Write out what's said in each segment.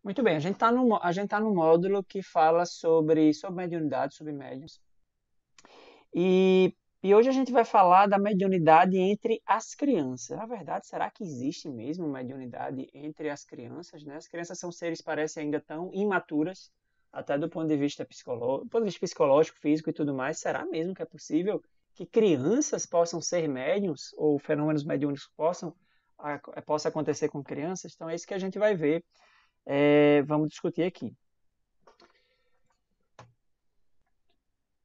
Muito bem, a gente tá no módulo que fala sobre mediunidade, sobre médiuns. E, e hoje a gente vai falar da mediunidade entre as crianças. Na verdade, será que existe mesmo mediunidade entre as crianças, né? As crianças são seres, parecem ainda tão imaturas, até do ponto de vista psicológico, psicológico, físico e tudo mais. Será mesmo que é possível que crianças possam ser médiums ou fenômenos mediúnicos possa acontecer com crianças? Então é isso que a gente vai ver. Vamos discutir aqui.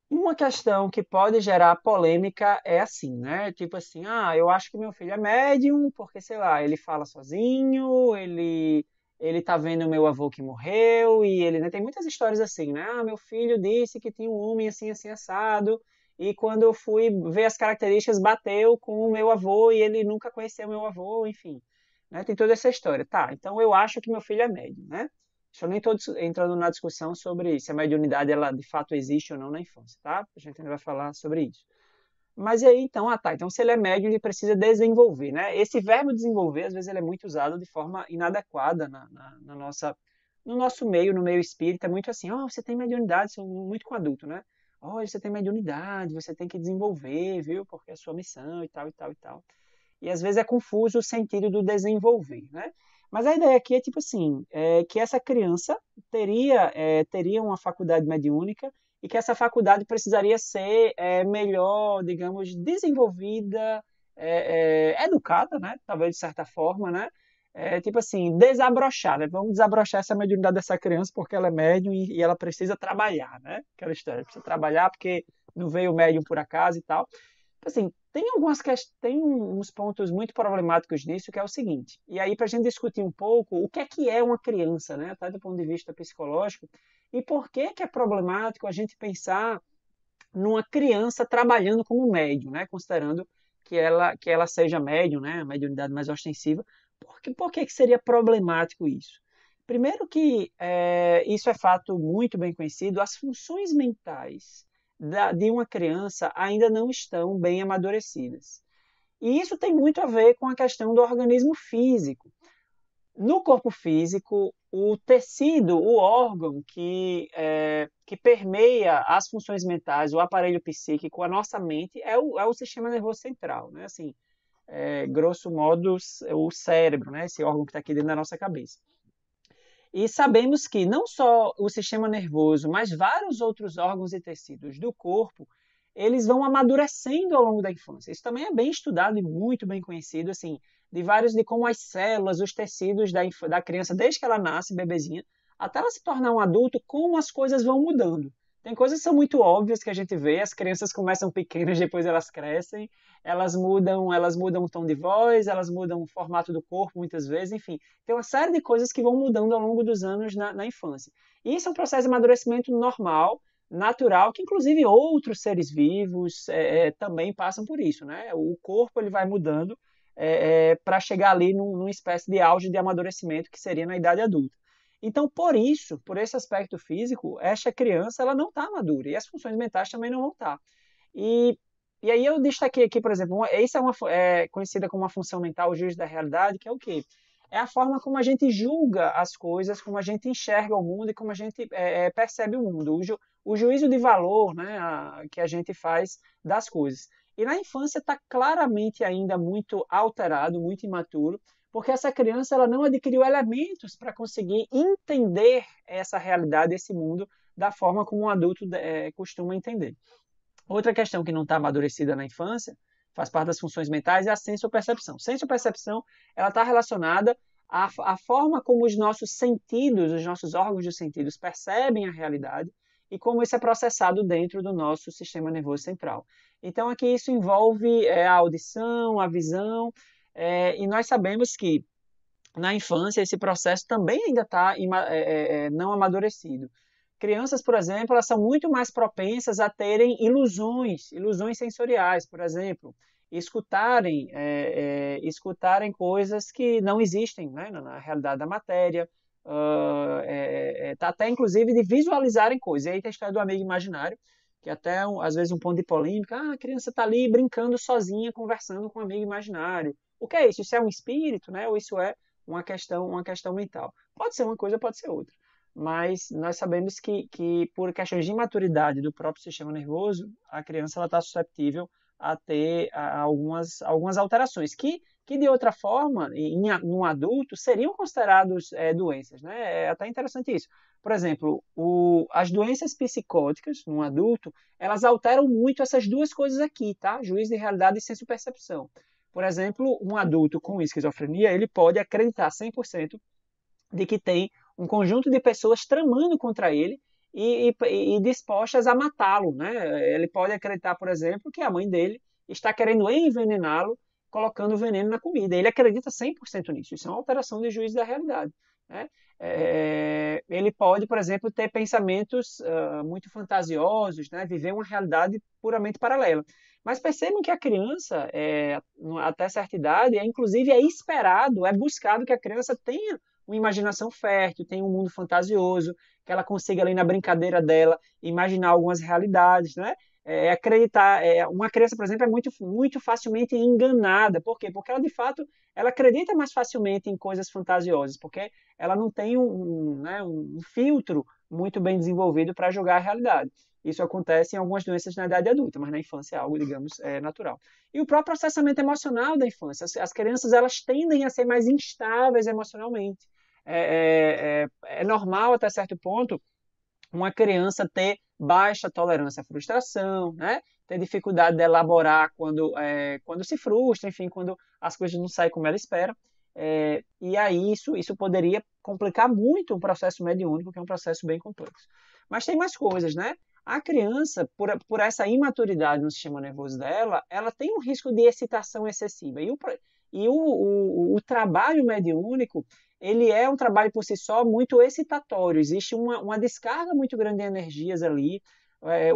Uma questão que pode gerar polêmica é assim, né? Tipo assim, eu acho que meu filho é médium porque, sei lá, ele fala sozinho, ele tá vendo meu avô que morreu e ele, né, tem muitas histórias assim, né? Meu filho disse que tinha um homem assim, assim, assado e quando eu fui ver as características, bateu com o meu avô e ele nunca conheceu meu avô, enfim, né? Tem toda essa história. Tá, então eu acho que meu filho é médium, né? Eu nem estou entrando na discussão sobre se a mediunidade ela de fato existe ou não na infância, tá? A gente ainda vai falar sobre isso. Mas e aí, então, então se ele é médium, ele precisa desenvolver, né? Esse verbo desenvolver, às vezes, ele é muito usado de forma inadequada no nosso meio, no meio espírita, é muito assim, você tem mediunidade, são muito com adulto, né? Você tem mediunidade, você tem que desenvolver, viu? Porque é a sua missão e tal, e tal, e tal. E às vezes é confuso o sentido do desenvolver, né? Mas a ideia aqui é tipo assim, que essa criança teria uma faculdade mediúnica e que essa faculdade precisaria ser melhor, digamos, desenvolvida, educada, né? Talvez de certa forma, né? Tipo assim, desabrochar, né? Vamos desabrochar essa mediunidade dessa criança porque ela é médium e ela precisa trabalhar, né? Aquela história, precisa trabalhar porque não veio médium por acaso e tal. Assim, tem uns pontos muito problemáticos nisso, que é o seguinte, e aí para a gente discutir um pouco o que é uma criança, né, até do ponto de vista psicológico, e por que é problemático a gente pensar numa criança trabalhando como médium, né, considerando que ela seja médium, né, a mediunidade mais ostensiva, por que seria problemático isso? Primeiro que isso é fato muito bem conhecido, as funções mentais de uma criança ainda não estão bem amadurecidas. E isso tem muito a ver com a questão do organismo físico. No corpo físico, o tecido, o órgão que permeia as funções mentais, o aparelho psíquico, a nossa mente, é o sistema nervoso central, né? Assim, grosso modo, o cérebro, né? Esse órgão que está aqui dentro da nossa cabeça. E sabemos que não só o sistema nervoso, mas vários outros órgãos e tecidos do corpo, eles vão amadurecendo ao longo da infância. Isso também é bem estudado e muito bem conhecido, assim, de como as células, os tecidos da criança, desde que ela nasce, bebezinha, até ela se tornar um adulto, como as coisas vão mudando. Tem coisas que são muito óbvias que a gente vê, as crianças começam pequenas, depois elas crescem, elas mudam o tom de voz, elas mudam o formato do corpo muitas vezes, enfim. Tem uma série de coisas que vão mudando ao longo dos anos na infância. E isso é um processo de amadurecimento normal, natural, que inclusive outros seres vivos também passam por isso, né? O corpo ele vai mudando para chegar ali numa espécie de auge de amadurecimento que seria na idade adulta. Então, por esse aspecto físico, esta criança ela não está madura e as funções mentais também não vão estar. E, e aí eu destaquei aqui, por exemplo, essa é conhecida como uma função mental, o juízo da realidade, que é o quê? É a forma como a gente julga as coisas, como a gente enxerga o mundo e como a gente percebe o mundo. O juízo de valor, né, que a gente faz das coisas. E na infância está claramente ainda muito alterado, muito imaturo, porque essa criança ela não adquiriu elementos para conseguir entender essa realidade, esse mundo, da forma como um adulto costuma entender. Outra questão que não está amadurecida na infância, faz parte das funções mentais, é a sensopercepção. Sensopercepção ela está relacionada à forma como os nossos sentidos, os nossos órgãos dos sentidos percebem a realidade e como isso é processado dentro do nosso sistema nervoso central. Então aqui isso envolve a audição, a visão, e nós sabemos que na infância esse processo também ainda está não amadurecido. Crianças, por exemplo, elas são muito mais propensas a terem ilusões sensoriais, por exemplo, escutarem coisas que não existem, né, na realidade da matéria, até inclusive de visualizarem coisas. E aí tem a história do amigo imaginário, que até às vezes um ponto de polêmica, a criança está ali brincando sozinha, conversando com um amigo imaginário. O que é isso? Isso é um espírito, né? Ou isso é uma questão mental. Pode ser uma coisa, pode ser outra. Mas nós sabemos que por questões de imaturidade do próprio sistema nervoso, a criança está suscetível a ter algumas alterações que de outra forma, num adulto, seriam considerados doenças, né? É até interessante isso. Por exemplo, as doenças psicóticas, num adulto, elas alteram muito essas duas coisas aqui, tá? Juízo de realidade e senso-percepção. Por exemplo, um adulto com esquizofrenia, ele pode acreditar 100% de que tem um conjunto de pessoas tramando contra ele e dispostas a matá-lo, né? Ele pode acreditar, por exemplo, que a mãe dele está querendo envenená-lo colocando veneno na comida. Ele acredita 100% nisso. Isso é uma alteração de juízo da realidade, né? Ele pode, por exemplo, ter pensamentos muito fantasiosos, né? Viver uma realidade puramente paralela. Mas percebam que a criança, até certa idade, inclusive é esperado, é buscado que a criança tenha uma imaginação fértil, tenha um mundo fantasioso, que ela consiga ali na brincadeira dela imaginar algumas realidades, né? Acreditar, uma criança, por exemplo, é muito facilmente enganada. Por quê? Porque ela, de fato, ela acredita mais facilmente em coisas fantasiosas, porque ela não tem né, um filtro muito bem desenvolvido para julgar a realidade. Isso acontece em algumas doenças na idade adulta, mas na infância é algo, digamos, natural. E o próprio processamento emocional da infância. As crianças, elas tendem a ser mais instáveis emocionalmente. É normal, até certo ponto, uma criança ter baixa tolerância à frustração, né? Ter dificuldade de elaborar quando se frustra, enfim, quando as coisas não saem como ela espera. E aí isso poderia complicar muito o processo mediúnico, que é um processo bem complexo. Mas tem mais coisas, né? A criança, por essa imaturidade no sistema nervoso dela, ela tem um risco de excitação excessiva. E o trabalho mediúnico, ele é um trabalho por si só muito excitatório. Existe uma descarga muito grande de energias ali.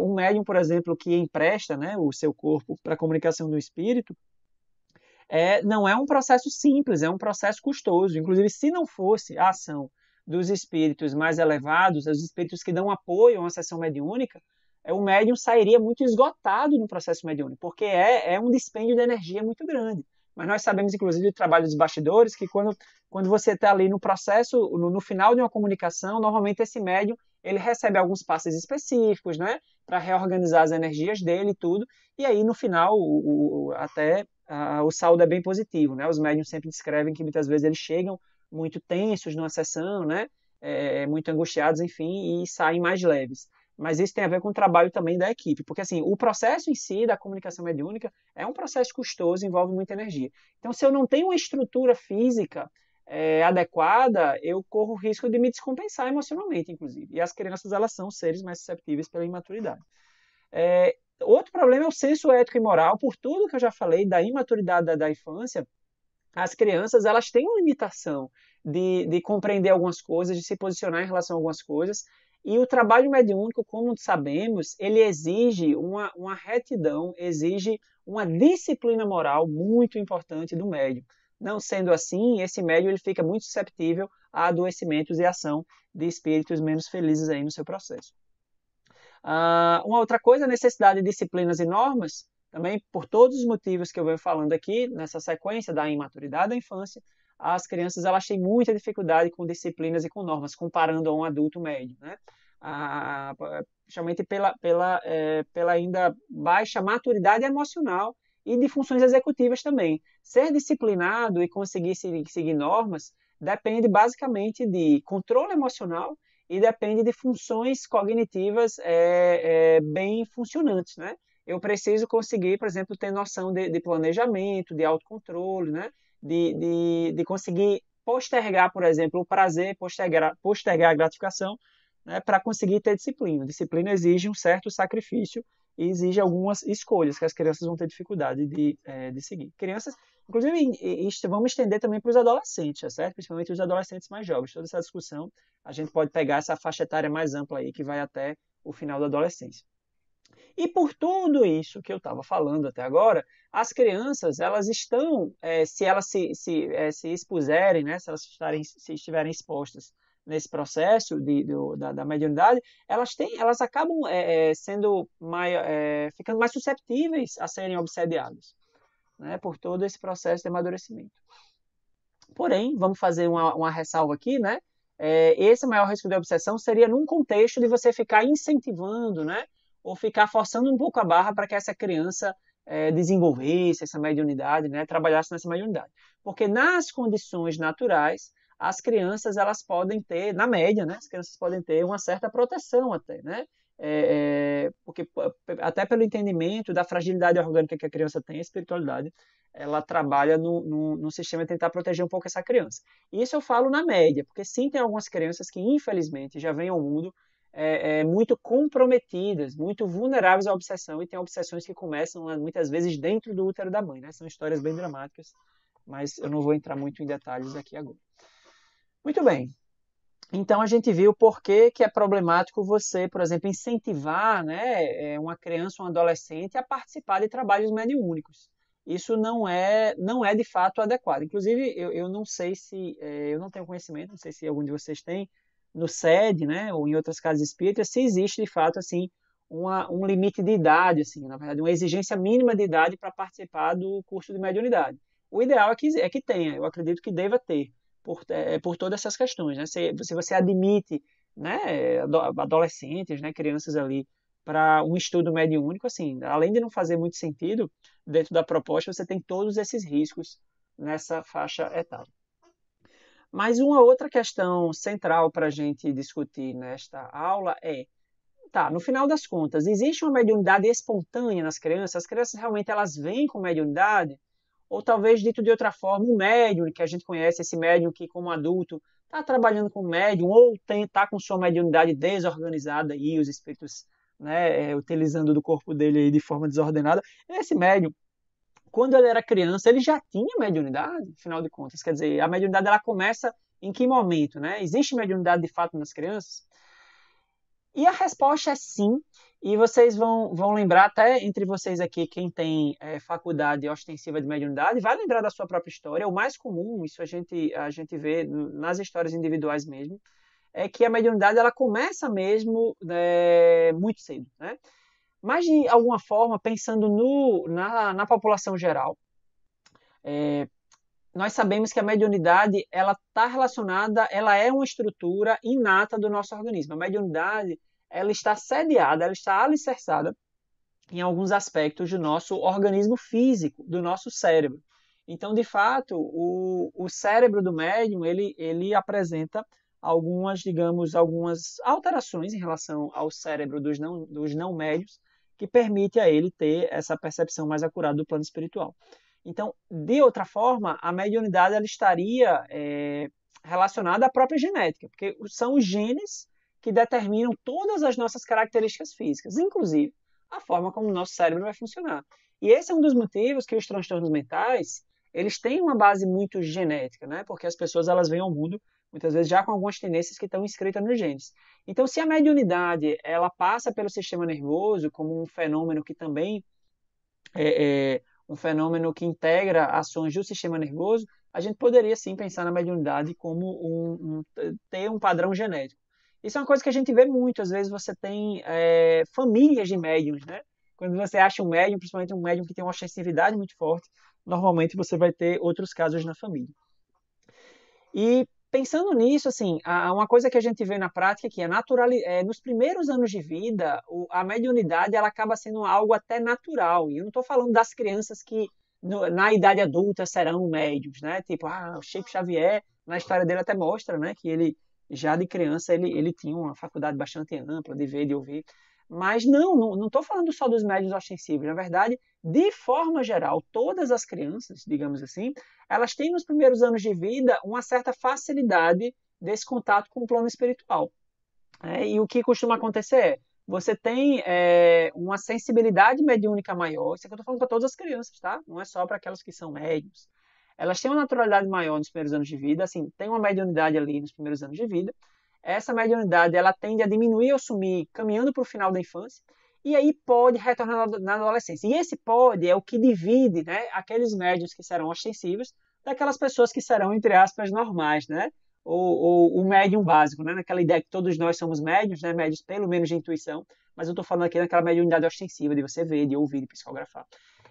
Um médium, por exemplo, que empresta, né, o seu corpo para a comunicação do espírito, não é um processo simples, é um processo custoso. Inclusive, se não fosse a ação dos espíritos mais elevados, os espíritos que dão apoio a uma sessão mediúnica, o médium sairia muito esgotado no processo mediúnico, porque é um dispêndio de energia muito grande. Mas nós sabemos, inclusive, do trabalho dos bastidores, que quando você está ali no processo, no final de uma comunicação, normalmente esse médium ele recebe alguns passes específicos, né, para reorganizar as energias dele e tudo, e aí no final o saldo é bem positivo, né? Os médiums sempre descrevem que muitas vezes eles chegam muito tensos numa sessão, né? Muito angustiados, enfim, e saem mais leves. Mas isso tem a ver com o trabalho também da equipe, porque assim, o processo em si da comunicação mediúnica é um processo custoso, envolve muita energia. Então, se eu não tenho uma estrutura física adequada, eu corro o risco de me descompensar emocionalmente, inclusive. E as crianças, elas são seres mais susceptíveis pela imaturidade. Outro problema é o senso ético e moral, por tudo que eu já falei da imaturidade da infância. As crianças, elas têm uma limitação de compreender algumas coisas, de se posicionar em relação a algumas coisas, e o trabalho mediúnico, como sabemos, ele exige uma retidão, exige uma disciplina moral muito importante do médium. Não sendo assim, esse médium ele fica muito susceptível a adoecimentos e ação de espíritos menos felizes aí no seu processo. Uma outra coisa, a necessidade de disciplinas e normas, também por todos os motivos que eu venho falando aqui, nessa sequência da imaturidade da infância, as crianças elas têm muita dificuldade com disciplinas e com normas, comparando a um adulto médio, né? Principalmente pela ainda baixa maturidade emocional e de funções executivas também. Ser disciplinado e conseguir seguir normas depende basicamente de controle emocional e depende de funções cognitivas bem funcionantes, né? Eu conseguir, por exemplo, ter noção de planejamento, de autocontrole, né? De conseguir postergar, por exemplo, o prazer, postergar a gratificação, né? Para conseguir ter disciplina. Disciplina exige um certo sacrifício e exige algumas escolhas que as crianças vão ter dificuldade de seguir. Crianças, inclusive, vamos estender também para os adolescentes, certo? Principalmente os adolescentes mais jovens. Toda essa discussão, a gente pode pegar essa faixa etária mais ampla aí, que vai até o final da adolescência. E por tudo isso que eu estava falando até agora, as crianças, elas estão, se elas se expuserem, né, se elas estiverem expostas nesse processo da mediunidade, elas acabam ficando mais susceptíveis a serem obsediadas, né, por todo esse processo de amadurecimento. Porém, vamos fazer uma ressalva aqui, né? Esse maior risco de obsessão seria num contexto de você ficar incentivando, né? Ou ficar forçando um pouco a barra para que essa criança desenvolvesse essa mediunidade, né? Trabalhasse nessa mediunidade. Porque nas condições naturais, as crianças elas podem ter, na média, né? As crianças podem ter uma certa proteção até, né? Porque até pelo entendimento da fragilidade orgânica que a criança tem, a espiritualidade, ela trabalha no sistema de tentar proteger um pouco essa criança. Isso eu falo na média, porque sim, tem algumas crianças que, infelizmente, já vêm ao mundo muito comprometidas, muito vulneráveis à obsessão, e tem obsessões que começam, muitas vezes, dentro do útero da mãe, né? São histórias bem dramáticas, mas eu não vou entrar muito em detalhes aqui agora. Muito bem. Então, a gente viu por que é problemático você, por exemplo, incentivar, né, uma criança ou um adolescente a participar de trabalhos mediúnicos. Isso não é de fato adequado. Inclusive, eu não sei se, eu não tenho conhecimento, não sei se algum de vocês tem, no SED, né, ou em outras casas espíritas, se existe de fato assim um limite de idade, assim, na verdade, uma exigência mínima de idade para participar do curso de mediunidade. O ideal é que tenha, eu acredito que deva ter por todas essas questões, né? Se você admite, né, adolescentes, né, crianças ali para um estudo mediúnico, assim, além de não fazer muito sentido dentro da proposta, você tem todos esses riscos nessa faixa etária. Mas uma outra questão central para a gente discutir nesta aula tá, no final das contas, existe uma mediunidade espontânea nas crianças? As crianças realmente elas vêm com mediunidade? Ou talvez, dito de outra forma, o médium, que a gente conhece, esse médium que, como adulto, está trabalhando com médium, ou está com sua mediunidade desorganizada e os espíritos, né, utilizando do corpo dele aí de forma desordenada. Esse médium, quando ele era criança, ele já tinha mediunidade, afinal de contas. Quer dizer, a mediunidade ela começa em que momento, né? Existe mediunidade de fato nas crianças? E a resposta é sim, e vocês vão lembrar, até entre vocês aqui, quem tem faculdade ostensiva de mediunidade, vai lembrar da sua própria história. O mais comum, isso a gente vê nas histórias individuais mesmo, é que a mediunidade ela começa mesmo muito cedo, né? Mas, de alguma forma, pensando na população geral, nós sabemos que a mediunidade ela está relacionada, ela é uma estrutura inata do nosso organismo. A mediunidade ela está sediada, ela está alicerçada em alguns aspectos do nosso organismo físico, do nosso cérebro. Então, de fato, o cérebro do médium ele apresenta algumas, digamos, algumas alterações em relação ao cérebro dos não médios, que permite a ele ter essa percepção mais acurada do plano espiritual. Então, de outra forma, a mediunidade ela estaria relacionada à própria genética, porque são os genes que determinam todas as nossas características físicas, inclusive a forma como o nosso cérebro vai funcionar. E esse é um dos motivos que os transtornos mentais eles têm uma base muito genética, né? Porque as pessoas elas vêm ao mundo muitas vezes já com algumas tendências que estão inscritas nos genes. Então, se a mediunidade ela passa pelo sistema nervoso como um fenômeno que também um fenômeno que integra ações do sistema nervoso, a gente poderia sim pensar na mediunidade como ter um padrão genético. Isso é uma coisa que a gente vê muito, às vezes você tem famílias de médiums, né? Quando você acha um médium, principalmente um médium que tem uma ostensividade muito forte, normalmente você vai ter outros casos na família. E pensando nisso, assim, uma coisa que a gente vê na prática é que nos primeiros anos de vida, a mediunidade ela acaba sendo algo até natural. E eu não estou falando das crianças que na idade adulta serão médiums, né? Tipo, o Chico Xavier, na história dele até mostra, né, que ele já de criança ele tinha uma faculdade bastante ampla de ver, de ouvir. Mas não estou falando só dos médiuns ostensivos. Na verdade, de forma geral, todas as crianças, digamos assim, elas têm nos primeiros anos de vida uma certa facilidade desse contato com o plano espiritual. E o que costuma acontecer você tem uma sensibilidade mediúnica maior, isso é que eu estou falando para todas as crianças, tá? Não é só para aquelas que são médiums. Elas têm uma naturalidade maior nos primeiros anos de vida, assim, tem uma mediunidade ali nos primeiros anos de vida. Essa mediunidade ela tende a diminuir ou sumir caminhando para o final da infância, e aí pode retornar na adolescência. E esse pode é o que divide, né, aqueles médiuns que serão ostensivos daquelas pessoas que serão, entre aspas, normais, né? O médium básico, né? Naquela ideia que todos nós somos médiums, né? Médios pelo menos de intuição, mas eu estou falando aqui daquela mediunidade ostensiva, de você ver, de ouvir, de psicografar.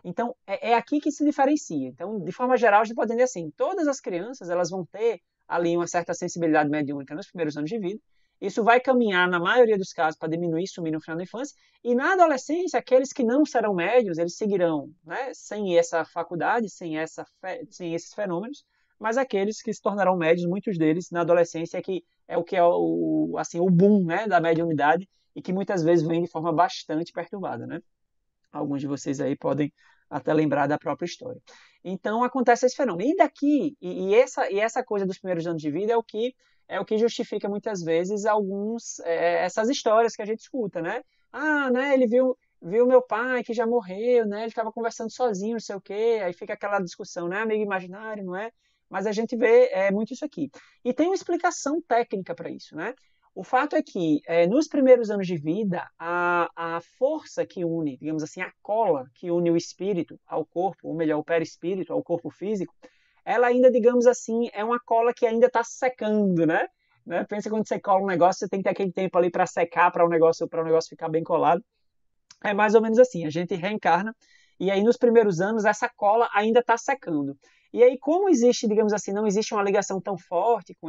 Então, é aqui que se diferencia. Então, de forma geral, a gente pode entender assim, todas as crianças elas vão ter ali uma certa sensibilidade mediúnica nos primeiros anos de vida. Isso vai caminhar, na maioria dos casos, para diminuir e sumir no final da infância. E na adolescência, aqueles que não serão médios, eles seguirão, né, sem essa faculdade, sem esses fenômenos, mas aqueles que se tornarão médios, muitos deles, na adolescência, que é o que é assim, o boom, né, da mediunidade, e que muitas vezes vem de forma bastante perturbada, né? Alguns de vocês aí podem até lembrar da própria história. Então acontece esse fenômeno. E daqui, essa coisa dos primeiros anos de vida é o que justifica muitas vezes essas histórias que a gente escuta, né? Ah, né, ele viu meu pai que já morreu, né? Ele estava conversando sozinho, não sei o quê. Aí fica aquela discussão, né? Amigo imaginário, não é? Mas a gente vê muito isso aqui. E tem uma explicação técnica para isso, né? O fato é que, nos primeiros anos de vida, a força que une, digamos assim, a cola que une o espírito ao corpo, ou melhor, o perispírito ao corpo físico, ela ainda, digamos assim, é uma cola que ainda está secando, né? Pensa quando você cola um negócio, você tem que ter aquele tempo ali para secar, para o negócio ficar bem colado. É mais ou menos assim, a gente reencarna, e aí nos primeiros anos essa cola ainda está secando. E aí, como existe, digamos assim, não existe uma ligação tão forte com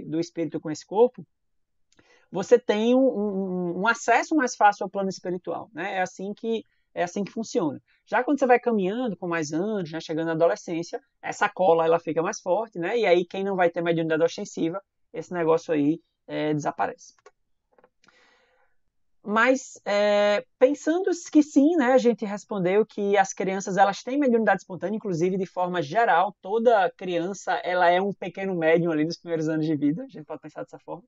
do espírito com esse corpo, você tem um acesso mais fácil ao plano espiritual, né? É assim que funciona. Já quando você vai caminhando com mais anos, né, chegando na adolescência, essa cola ela fica mais forte, né? E aí quem não vai ter mediunidade ostensiva, esse negócio aí desaparece. Mas pensando que sim, né, a gente respondeu que as crianças elas têm mediunidade espontânea, inclusive de forma geral, toda criança ela é um pequeno médium ali nos primeiros anos de vida, a gente pode pensar dessa forma.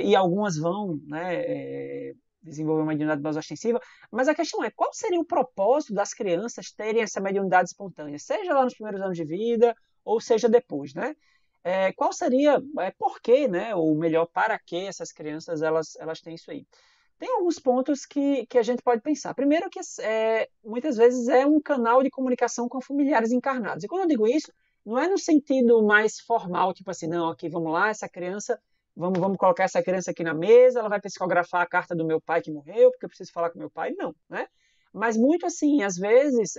E algumas vão, né, desenvolver uma mediunidade mais ostensiva, mas a questão é, qual seria o propósito das crianças terem essa mediunidade espontânea, seja lá nos primeiros anos de vida, ou seja depois, né? Qual seria, por quê, né, ou melhor, para que essas crianças elas têm isso aí? Tem alguns pontos que a gente pode pensar. Primeiro que muitas vezes é um canal de comunicação com familiares encarnados. E quando eu digo isso, não é no sentido mais formal, tipo assim, não, aqui vamos lá, essa criança vamos colocar essa criança aqui na mesa, ela vai psicografar a carta do meu pai que morreu, porque eu preciso falar com meu pai. Não, né? Mas muito assim, às vezes,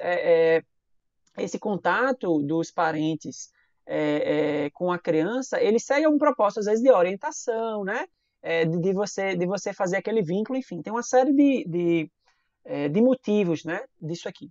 esse contato dos parentes com a criança, ele segue um propósito, às vezes, de orientação, né? De você fazer aquele vínculo, enfim. Tem uma série de motivos, né, disso aqui.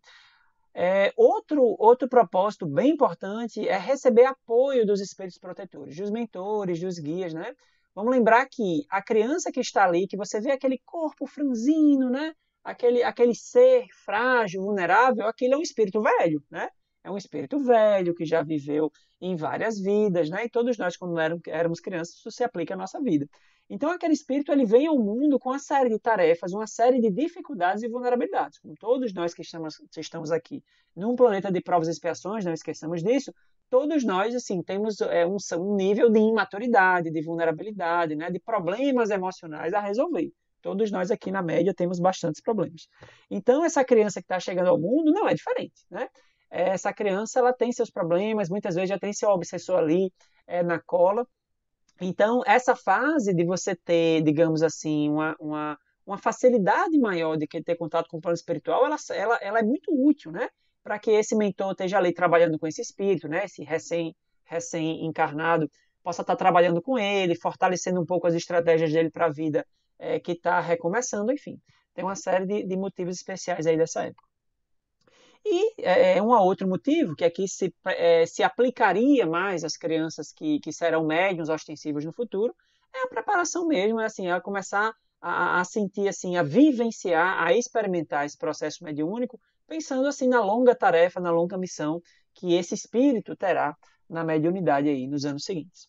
Outro propósito bem importante é receber apoio dos espíritos protetores, dos mentores, dos guias, né? Vamos lembrar que a criança que está ali, que você vê aquele corpo franzino, né? Aquele ser frágil, vulnerável, aquele é um espírito velho, né? É um espírito velho que já viveu em várias vidas, né? E todos nós, quando éramos crianças, isso se aplica à nossa vida. Então, aquele espírito ele vem ao mundo com uma série de tarefas, uma série de dificuldades e vulnerabilidades. Como todos nós que estamos aqui num planeta de provas e expiações, não esqueçamos disso, todos nós assim temos um nível de imaturidade, de vulnerabilidade, né, de problemas emocionais a resolver. Todos nós aqui, na média, temos bastantes problemas. Então, essa criança que está chegando ao mundo não é diferente, né? Essa criança ela tem seus problemas, muitas vezes já tem seu obsessor ali na cola. Então, essa fase de você ter, digamos assim, uma facilidade maior de ter contato com o plano espiritual, ela é muito útil, né? Para que esse mentor esteja ali trabalhando com esse espírito, né? Esse recém-encarnado possa estar trabalhando com ele, fortalecendo um pouco as estratégias dele para a vida que está recomeçando, enfim. Tem uma série de motivos especiais aí dessa época. E um outro motivo, que aqui se aplicaria mais às crianças que serão médiuns ostensivos no futuro, é a preparação mesmo, assim, a começar a sentir, assim, a vivenciar, a experimentar esse processo mediúnico, pensando assim na longa tarefa, na longa missão que esse espírito terá na mediunidade aí nos anos seguintes.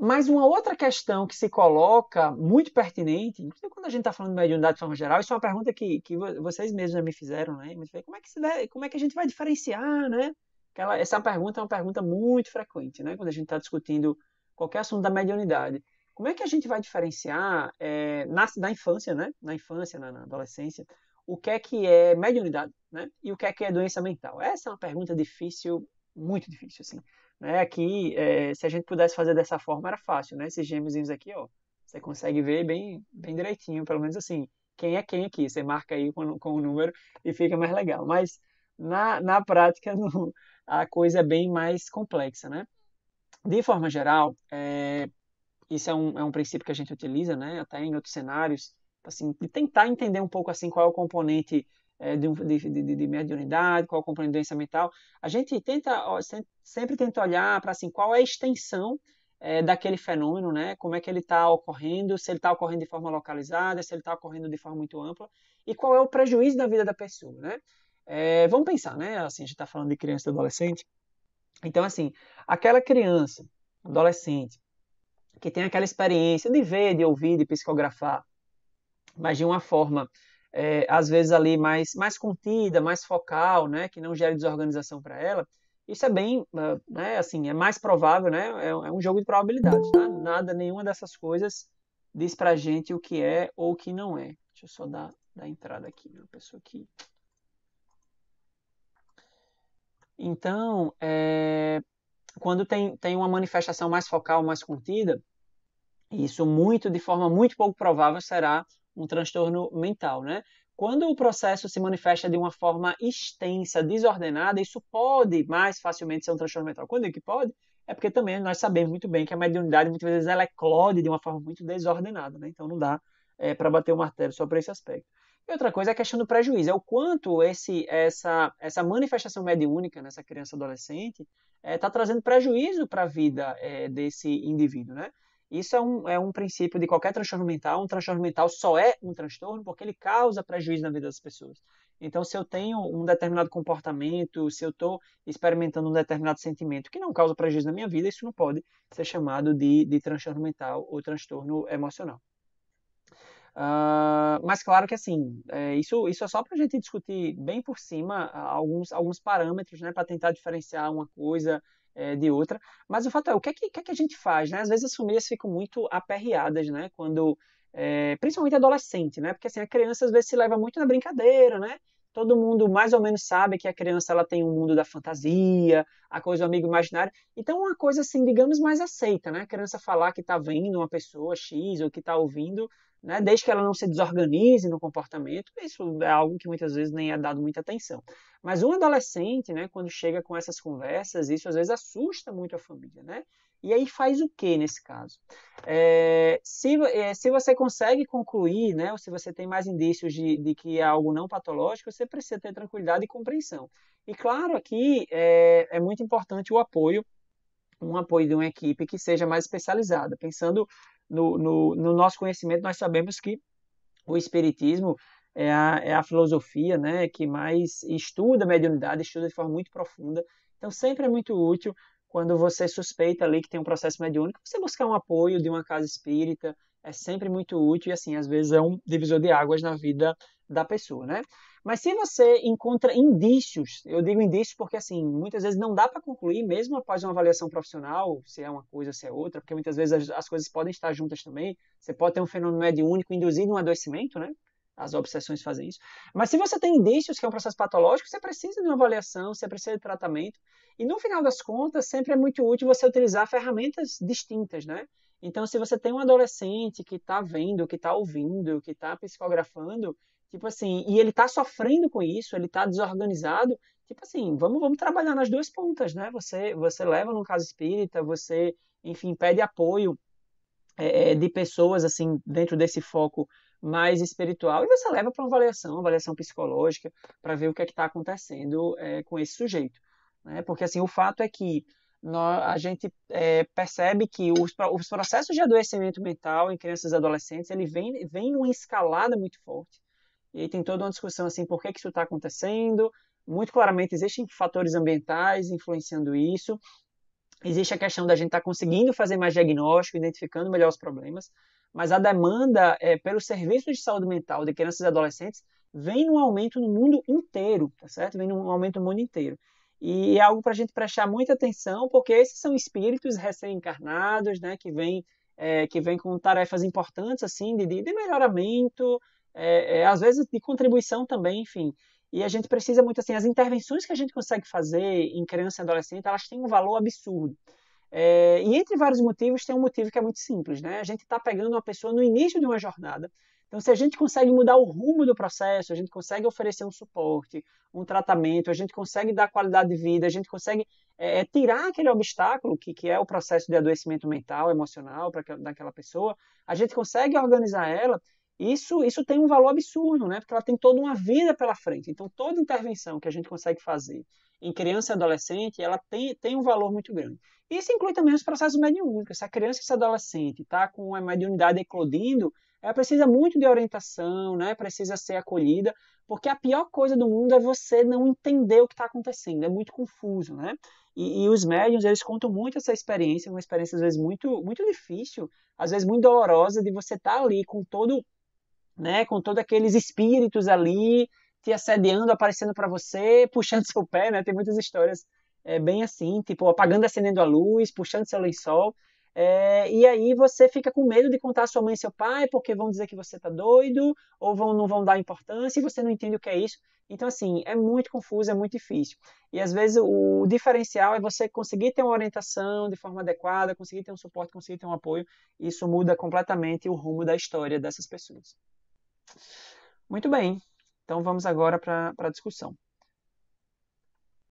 Mas uma outra questão que se coloca muito pertinente, quando a gente está falando de mediunidade de forma geral, isso é uma pergunta que vocês mesmos já me fizeram, né? Como é que a gente vai diferenciar, né? Essa pergunta é uma pergunta muito frequente, né? Quando a gente está discutindo qualquer assunto da mediunidade. Como é que a gente vai diferenciar na infância, né? Na infância, na adolescência, o que é mediunidade, né? E o que é doença mental? Essa é uma pergunta difícil, muito difícil, assim. Né? Aqui, se a gente pudesse fazer dessa forma, era fácil, né? Esses gêmeozinhos aqui, ó, você consegue ver bem direitinho, pelo menos assim, quem é quem aqui. Você marca aí com o número e fica mais legal. Mas na prática a coisa é bem mais complexa, né? De forma geral, isso é um princípio que a gente utiliza, né? Até em outros cenários, assim, de tentar entender um pouco assim qual é o componente de mediunidade, qual é o componente de doença mental. A gente sempre tenta olhar para assim, qual é a extensão daquele fenômeno, né? Como é que ele está ocorrendo, se ele está ocorrendo de forma localizada, se ele está ocorrendo de forma muito ampla, e qual é o prejuízo da vida da pessoa, né? Vamos pensar, né? Assim, a gente está falando de criança e adolescente. Então, assim, aquela criança, adolescente, que tem aquela experiência de ver, de ouvir, de psicografar, mas de uma forma, às vezes ali mais contida, mais focal, né, que não gere desorganização para ela, isso é bem, né, assim, é mais provável, né, é um jogo de probabilidades, tá? Nada, nenhuma dessas coisas diz pra gente o que é ou o que não é. Deixa eu só dar entrada aqui, uma pessoa aqui. Então, quando tem uma manifestação mais focal, mais contida, isso de forma muito pouco provável será um transtorno mental, né? Quando o processo se manifesta de uma forma extensa, desordenada, isso pode mais facilmente ser um transtorno mental. Quando é que pode? É porque também nós sabemos muito bem que a mediunidade muitas vezes ela eclode de uma forma muito desordenada, né? Então não dá para bater o martelo só por esse aspecto. E outra coisa é a questão do prejuízo, é o quanto essa manifestação mediúnica nessa criança adolescente está trazendo prejuízo para a vida desse indivíduo, né? Isso é um princípio de qualquer transtorno mental. Um transtorno mental só é um transtorno porque ele causa prejuízo na vida das pessoas. Então, se eu tenho um determinado comportamento, se eu estou experimentando um determinado sentimento que não causa prejuízo na minha vida, isso não pode ser chamado de transtorno mental ou transtorno emocional. Mas claro que assim, isso é só para a gente discutir bem por cima alguns parâmetros, né, para tentar diferenciar uma coisa de outra. Mas o fato é, o que é que a gente faz, né? Às vezes as famílias ficam muito aperreadas, né, quando principalmente adolescente, né? Porque assim, a criança às vezes se leva muito na brincadeira, né? Todo mundo mais ou menos sabe que a criança ela tem um mundo da fantasia, a coisa do amigo imaginário. Então, uma coisa assim, digamos, mais aceita, né? A criança falar que está vendo uma pessoa X ou que está ouvindo, né? Desde que ela não se desorganize no comportamento, isso é algo que muitas vezes nem é dado muita atenção. Mas um adolescente, né, quando chega com essas conversas, isso às vezes assusta muito a família, né? E aí faz o que nesse caso? Se você consegue concluir, né, ou se você tem mais indícios de que é algo não patológico, você precisa ter tranquilidade e compreensão. E claro, aqui é muito importante um apoio de uma equipe que seja mais especializada. Pensando no nosso conhecimento, nós sabemos que o espiritismo é a filosofia, né, que mais estuda a mediunidade, estuda de forma muito profunda. Então, sempre é muito útil, quando você suspeita ali que tem um processo mediúnico, você buscar um apoio de uma casa espírita, é sempre muito útil e, assim, às vezes é um divisor de águas na vida da pessoa, né? Mas se você encontra indícios, eu digo indícios porque, assim, muitas vezes não dá para concluir, mesmo após uma avaliação profissional, se é uma coisa ou se é outra, porque muitas vezes as coisas podem estar juntas também. Você pode ter um fenômeno mediúnico induzido um adoecimento, né? As obsessões fazem isso. Mas se você tem indícios que é um processo patológico, você precisa de uma avaliação, você precisa de tratamento. E no final das contas, sempre é muito útil você utilizar ferramentas distintas, né? Então, se você tem um adolescente que está vendo, que está ouvindo, que está psicografando, tipo assim, e ele está sofrendo com isso, ele está desorganizado, tipo assim, vamos trabalhar nas duas pontas, né? Você leva num caso espírita, você, enfim, pede apoio de pessoas, assim, dentro desse foco mais espiritual, e você leva para uma avaliação psicológica, para ver o que é que está acontecendo com esse sujeito, né? Porque, assim, o fato é que a gente percebe que os processos de adoecimento mental em crianças e adolescentes, ele vem numa escalada muito forte. E aí tem toda uma discussão assim, por que isso está acontecendo? Muito claramente existem fatores ambientais influenciando isso. Existe a questão da gente estar conseguindo fazer mais diagnóstico, identificando melhor os problemas, mas a demanda pelos serviços de saúde mental de crianças e adolescentes vem num aumento no mundo inteiro, tá certo? Vem num aumento no mundo inteiro. E é algo para a gente prestar muita atenção, porque esses são espíritos recém-encarnados, né, que vem com tarefas importantes assim de melhoramento, às vezes de contribuição também, enfim. E a gente precisa muito, assim, as intervenções que a gente consegue fazer em criança e adolescente, elas têm um valor absurdo. E entre vários motivos, tem um motivo que é muito simples, né? A gente está pegando uma pessoa no início de uma jornada, Então, se a gente consegue mudar o rumo do processo, a gente consegue oferecer um suporte, um tratamento, a gente consegue dar qualidade de vida, a gente consegue tirar aquele obstáculo que é o processo de adoecimento mental, emocional daquela pessoa, a gente consegue organizar ela. Isso tem um valor absurdo, né? Porque ela tem toda uma vida pela frente. Então, toda intervenção que a gente consegue fazer em criança e adolescente, ela tem um valor muito grande. Isso inclui também os processos mediúnicos. Se a criança e esse adolescente está com a mediunidade eclodindo, ela precisa muito de orientação, né? Precisa ser acolhida, porque a pior coisa do mundo é você não entender o que está acontecendo. É muito confuso, né? E os médiuns, eles contam muito essa experiência, uma experiência às vezes muito difícil, às vezes muito dolorosa, de você estar ali com todo, né, com todos aqueles espíritos ali te assediando, aparecendo para você, puxando seu pé, né? Tem muitas histórias bem assim, tipo apagando, acendendo a luz, puxando seu lençol. E aí você fica com medo de contar a sua mãe e seu pai, porque vão dizer que você está doido, ou não vão dar importância, e você não entende o que é isso. Então, assim, é muito confuso, é muito difícil. E às vezes o diferencial é você conseguir ter uma orientação de forma adequada, conseguir ter um suporte, conseguir ter um apoio. Isso muda completamente o rumo da história dessas pessoas. Muito bem, então vamos agora para a discussão.